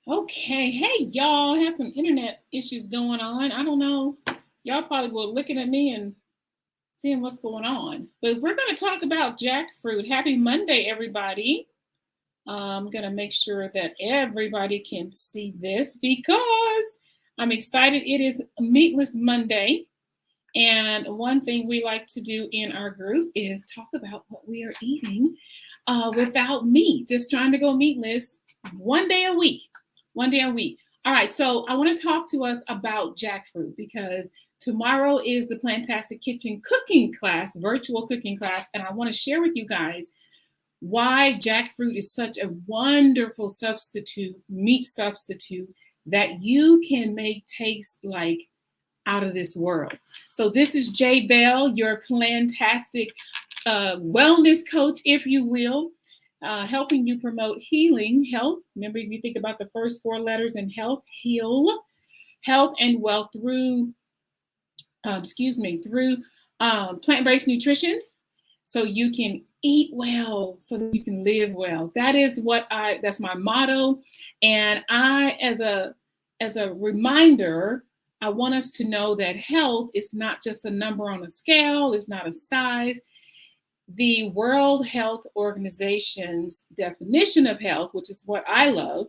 Okay, hey y'all, had some internet issues going on. I don't know. Y'all probably were looking at me and seeing what's going on. But we're going to talk about jackfruit. Happy Monday, everybody. I'm going to make sure that everybody can see this because I'm excited. It is Meatless Monday. And one thing we like to do in our group is talk about what we are eating without meat, just trying to go meatless one day a week. One day a week. All right, so I want to talk to us about jackfruit because tomorrow is the Plantastic Kitchen cooking class, virtual cooking class, and I want to share with you guys why jackfruit is such a wonderful substitute, meat substitute that you can make taste like out of this world. So this is Jay Bell, your Plantastic wellness coach, if you will, helping you promote healing, health. Remember, if you think about the first four letters in health, heal, health and wealth through, through plant-based nutrition, so you can eat well, so that you can live well. That's my motto. And as a reminder, I want us to know that health is not just a number on a scale, it's not a size. The World Health Organization's definition of health, which is what I love,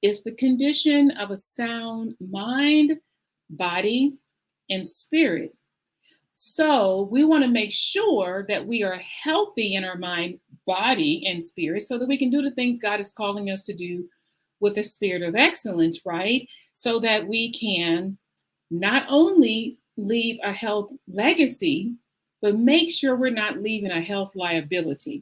is the condition of a sound mind, body, and spirit. So we want to make sure that we are healthy in our mind, body, and spirit so that we can do the things God is calling us to do with a spirit of excellence, right? So that we can not only leave a health legacy, but make sure we're not leaving a health liability.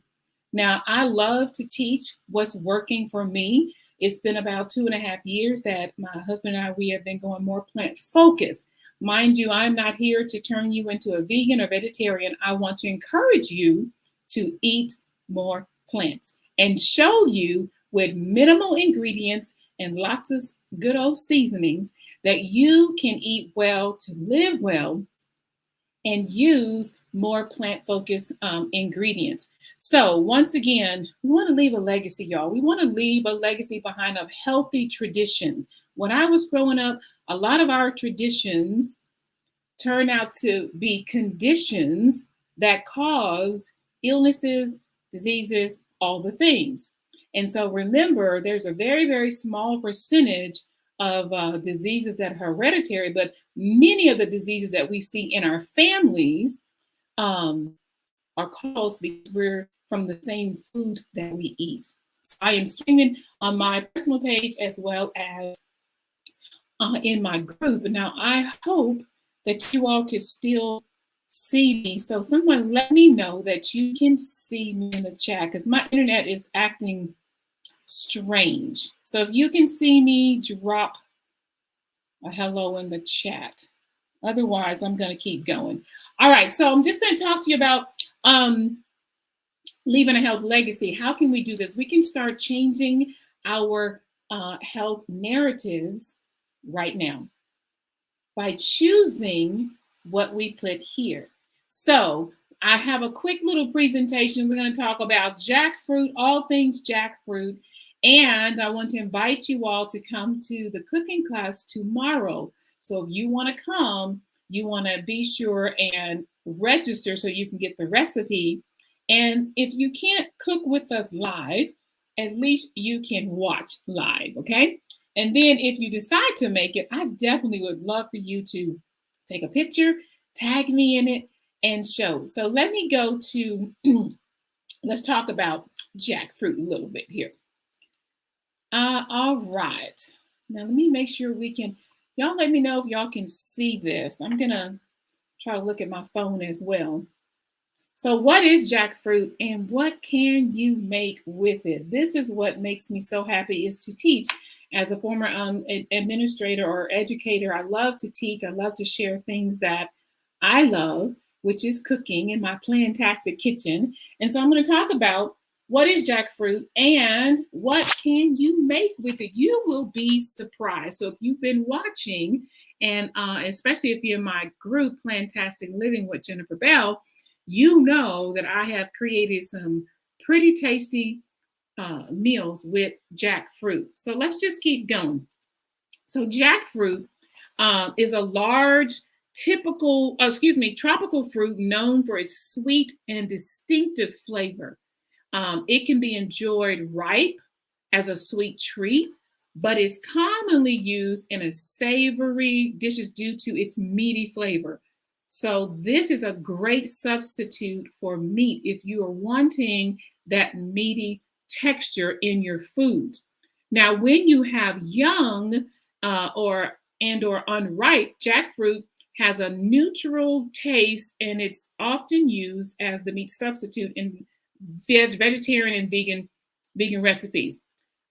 Now, I love to teach what's working for me. It's been about 2.5 years that my husband and we have been going more plant focused. Mind you, I'm not here to turn you into a vegan or vegetarian. I want to encourage you to eat more plants and show you with minimal ingredients and lots of good old seasonings that you can eat well to live well and use more plant-focused ingredients. So once again, we want to leave a legacy, y'all. We want to leave a legacy behind of healthy traditions. When I was growing up, a lot of our traditions turned out to be conditions that caused illnesses, diseases, all the things. And so remember, there's a very, very small percentage of diseases that are hereditary, but many of the diseases that we see in our families are caused because we're from the same foods that we eat. So I am streaming on my personal page as well as in my group. Now, I hope that you all can still see me. So someone let me know that you can see me in the chat because my internet is acting strange. So if you can see me, drop a hello in the chat. Otherwise, I'm going to keep going. All right, so I'm just going to talk to you about leaving a health legacy. How can we do this? We can start changing our health narratives right now by choosing what we put here. So I have a quick little presentation. We're going to talk about jackfruit, all things jackfruit. And I want to invite you all to come to the cooking class tomorrow. So if you want to come, you want to be sure and register so you can get the recipe. And if you can't cook with us live, at least you can watch live, okay? And then if you decide to make it, I definitely would love for you to take a picture, tag me in it, and show. So let me go to, let's talk about jackfruit a little bit here. All right. Now let me make sure we can, y'all let me know if y'all can see this. I'm gonna try to look at my phone as well. So what is jackfruit and what can you make with it? This is what makes me so happy is to teach. As a former administrator or educator, I love to teach. I love to share things that I love, which is cooking in my Plantastic kitchen. And so I'm going to talk about what is jackfruit and what can you make with it. You will be surprised. So if you've been watching, and especially if you're in my group, Plantastic Living with Jennifer Bell, you know that I have created some pretty tasty meals with jackfruit. So let's just keep going. So jackfruit is a large, tropical fruit known for its sweet and distinctive flavor. It can be enjoyed ripe as a sweet treat, but is commonly used in a savory dishes due to its meaty flavor. So this is a great substitute for meat if you are wanting that meaty texture in your foods. Now, when you have young or unripe jackfruit has a neutral taste, and it's often used as the meat substitute in vegetarian and vegan recipes.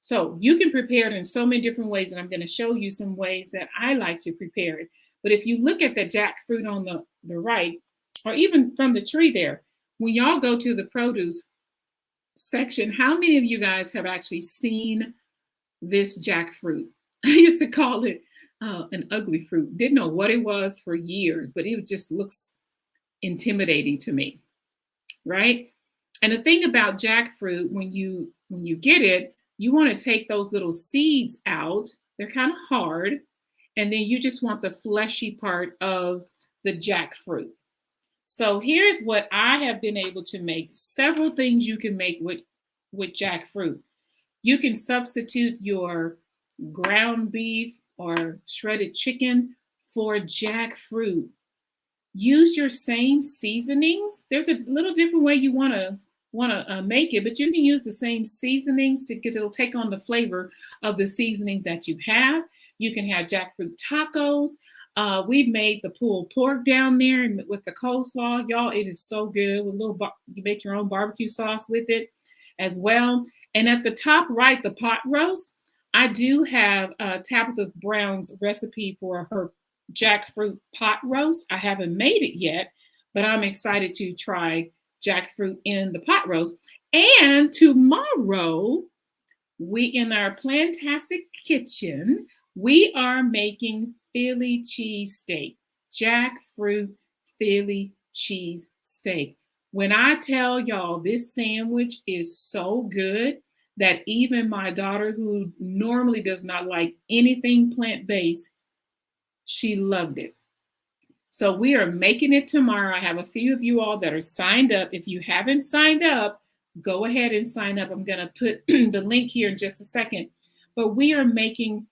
So you can prepare it in so many different ways, and I'm going to show you some ways that I like to prepare it. But if you look at the jackfruit on the right, or even from the tree there, when y'all go to the produce section, how many of you guys have actually seen this jackfruit? I used to call it an ugly fruit. Didn't know what it was for years, but it just looks intimidating to me, right? And the thing about jackfruit, when you get it, you want to take those little seeds out. They're kind of hard. And then you just want the fleshy part of the jackfruit. So here's what I have been able to make. Several things you can make with jackfruit. You can substitute your ground beef or shredded chicken for jackfruit. Use your same seasonings. There's a little different way you want to make it, but you can use the same seasonings because it'll take on the flavor of the seasoning that you have. You can have jackfruit tacos. We've made the pulled pork down there and with the coleslaw, y'all. It is so good. With you make your own barbecue sauce with it as well. And at the top right, the pot roast. I do have Tabitha Brown's recipe for her jackfruit pot roast. I haven't made it yet, but I'm excited to try jackfruit in the pot roast. And tomorrow, in our Plantastic Kitchen, we are making Philly cheesesteak, jackfruit Philly cheesesteak. When I tell y'all this sandwich is so good that even my daughter, who normally does not like anything plant-based, she loved it. So we are making it tomorrow. I have a few of you all that are signed up. If you haven't signed up, go ahead and sign up. I'm going to put the link here in just a second. But we are making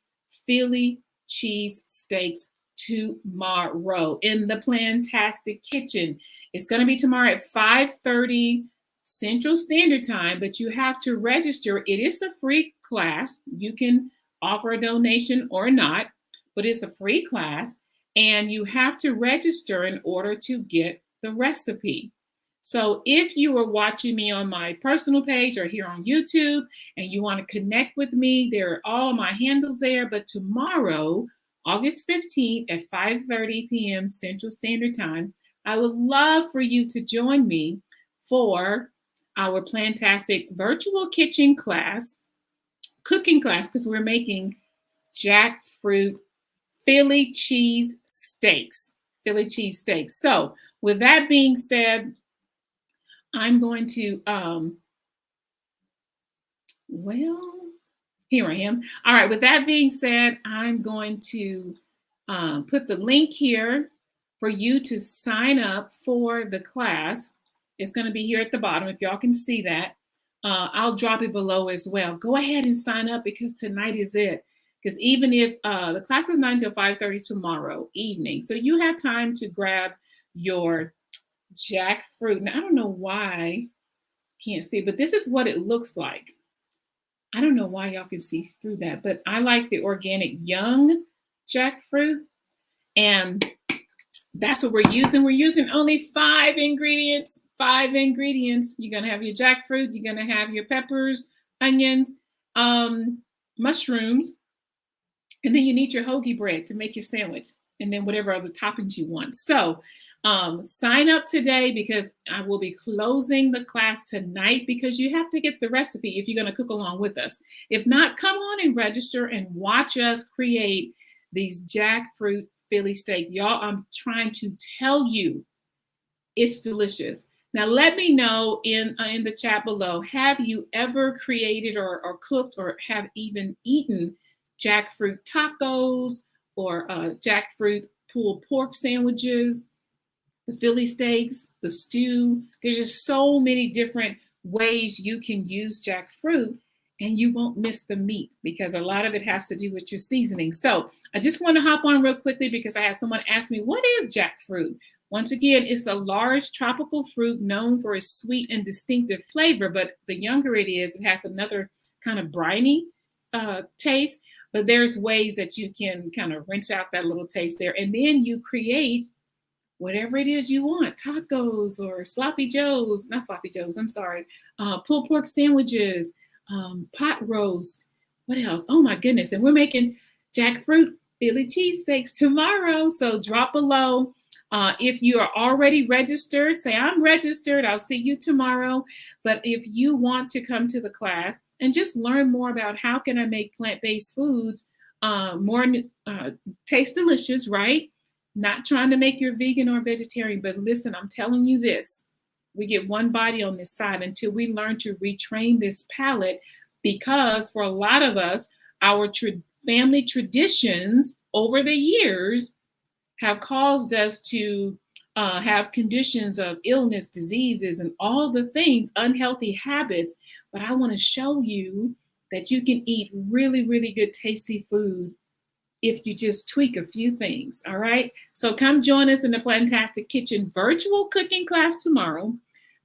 Philly cheese steaks tomorrow in the Plantastic Kitchen. It's going to be tomorrow at 5:30 Central Standard Time, but you have to register. It is a free class. You can offer a donation or not, but it's a free class. And you have to register in order to get the recipe. So if you are watching me on my personal page or here on YouTube and you want to connect with me, there are all of my handles there. But tomorrow, August 15th at 5:30 p.m. Central Standard Time, I would love for you to join me for our Plantastic virtual kitchen class, cooking class, because we're making jackfruit Philly cheese steaks. So with that being said, I'm going to, here I am. All right, with that being said, I'm going to put the link here for you to sign up for the class. It's going to be here at the bottom, if y'all can see that. I'll drop it below as well. Go ahead and sign up because tonight is it. Because even if the class is 9 till 5:30 tomorrow evening, so you have time to grab your jackfruit. Now, I don't know why can't see, but this is what it looks like. I don't know why y'all can see through that, but I like the organic young jackfruit, and that's what we're using. We're using only 5 ingredients. 5 ingredients. You're gonna have your jackfruit. You're gonna have your peppers, onions, mushrooms. And then you need your hoagie bread to make your sandwich, and then whatever other toppings you want. So sign up today because I will be closing the class tonight because you have to get the recipe if you're going to cook along with us. If not, come on and register and watch us create these jackfruit Philly steaks. Y'all, I'm trying to tell you, it's delicious. Now, let me know in the chat below, have you ever created or cooked or have even eaten jackfruit tacos or jackfruit pulled pork sandwiches, the Philly steaks, the stew? There's just so many different ways you can use jackfruit and you won't miss the meat because a lot of it has to do with your seasoning. So I just want to hop on real quickly because I had someone ask me, what is jackfruit? Once again, it's a large tropical fruit known for its sweet and distinctive flavor, but the younger it is, it has another kind of briny taste. But there's ways that you can kind of rinse out that little taste there. And then you create whatever it is you want, tacos or sloppy joes, not sloppy joes, I'm sorry, pulled pork sandwiches, pot roast. What else? Oh my goodness. And we're making jackfruit Philly cheesesteaks tomorrow. So drop below. If you are already registered, say I'm registered, I'll see you tomorrow. But if you want to come to the class and just learn more about how can I make plant-based foods more taste delicious, right? Not trying to make you vegan or vegetarian, but listen, I'm telling you this. We get one body on this side until we learn to retrain this palate, because for a lot of us, our family traditions over the years have caused us to have conditions of illness, diseases, and all the things, unhealthy habits. But I want to show you that you can eat really, really good, tasty food if you just tweak a few things, all right? So come join us in the Plantastic Kitchen virtual cooking class tomorrow.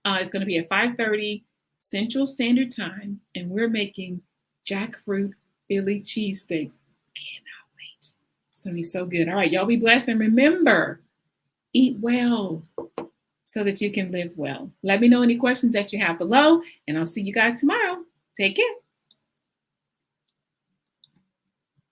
It's going to be at 5:30 Central Standard Time, and we're making jackfruit Philly cheesesteaks. Cannot wait. It's going to be so good. All right, y'all be blessed, and remember, eat well so that you can live well. Let me know any questions that you have below, and I'll see you guys tomorrow. Take care.